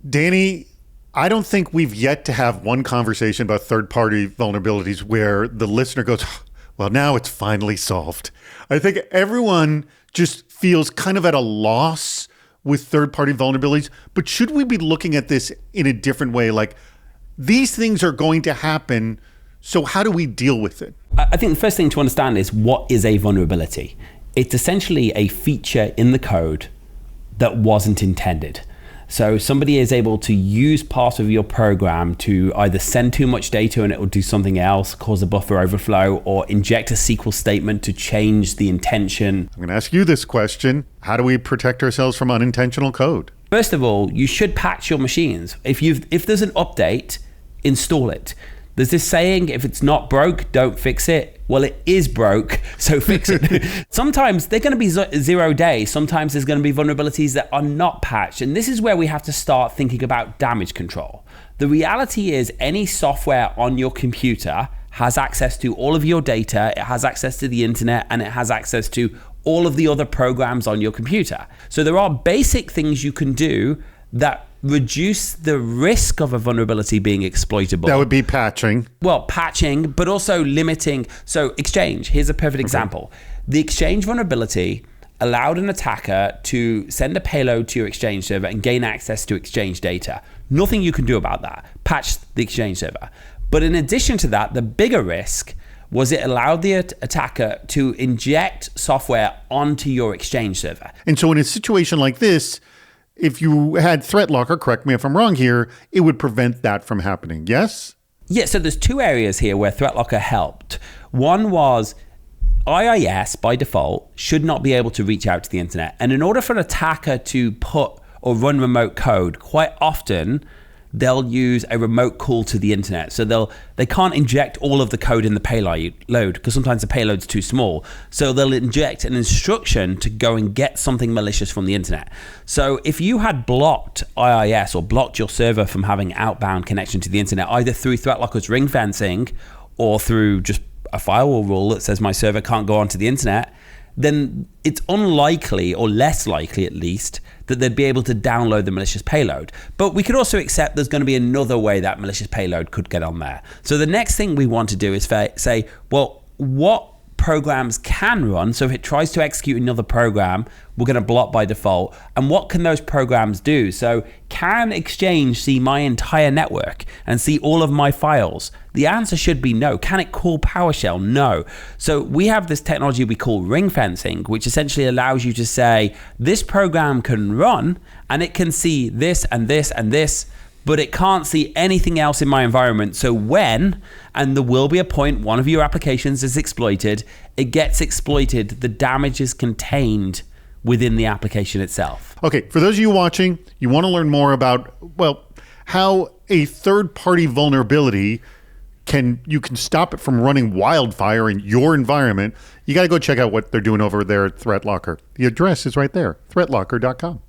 Danny, I don't think we've yet to have one conversation about third-party vulnerabilities where the listener goes, well, now it's finally solved. I think everyone just feels kind of at a loss with third-party vulnerabilities. But should we be looking at this in a different way? Like, these things are going to happen, so how do we deal with it? I think the first thing to understand is, what is a vulnerability? It's essentially a feature in the code that wasn't intended. So somebody is able to use part of your program to either send too much data and it will do something else, cause a buffer overflow, or inject a SQL statement to change the intention. I'm going to ask you this question. How do we protect ourselves from unintentional code? First of all, you should patch your machines. If there's an update, install it. There's this saying, if it's not broke, don't fix it. Well, it is broke, so fix it. Sometimes they're going to be 0 day. Sometimes there's going to be vulnerabilities that are not patched. And this is where we have to start thinking about damage control. The reality is, any software on your computer has access to all of your data, it has access to the internet, and it has access to all of the other programs on your computer. So there are basic things you can do that reduce the risk of a vulnerability being exploitable. That would be patching. Well, patching, but also limiting. So Exchange, here's a perfect example. The Exchange vulnerability allowed an attacker to send a payload to your Exchange server and gain access to Exchange data. Nothing you can do about that. Patch the Exchange server. But in addition to that, the bigger risk was it allowed the attacker to inject software onto your Exchange server. And so in a situation like this, if you had ThreatLocker, correct me if I'm wrong here, it would prevent that from happening, yes? Yeah, so there's two areas here where ThreatLocker helped. One was IIS, by default, should not be able to reach out to the internet. And in order for an attacker to put or run remote code, quite often they'll use a remote call to the internet. So they can't inject all of the code in the payload because sometimes the payload's too small. So they'll inject an instruction to go and get something malicious from the internet. So if you had blocked IIS or blocked your server from having outbound connection to the internet, either through ThreatLocker's ring fencing or through just a firewall rule that says my server can't go onto the internet, then it's unlikely, or less likely at least, that they'd be able to download the malicious payload. But we could also accept there's going to be another way that malicious payload could get on there. So the next thing we want to do is say, well, what programs can run? So if it tries to execute another program, we're going to block by default. And what can those programs do? So can Exchange see my entire network and see all of my files? The answer should be no. Can it call PowerShell? No. So we have this technology we call ring fencing, which essentially allows you to say, this program can run and it can see this and this and this, but it can't see anything else in my environment. So when, and there will be a point one of your applications is exploited, it gets exploited, the damage is contained within the application itself. Okay, for those of you watching, you want to learn more about, well, how a third-party vulnerability you can stop it from running wildfire in your environment. You got to go check out what they're doing over there at ThreatLocker. The address is right there, threatlocker.com.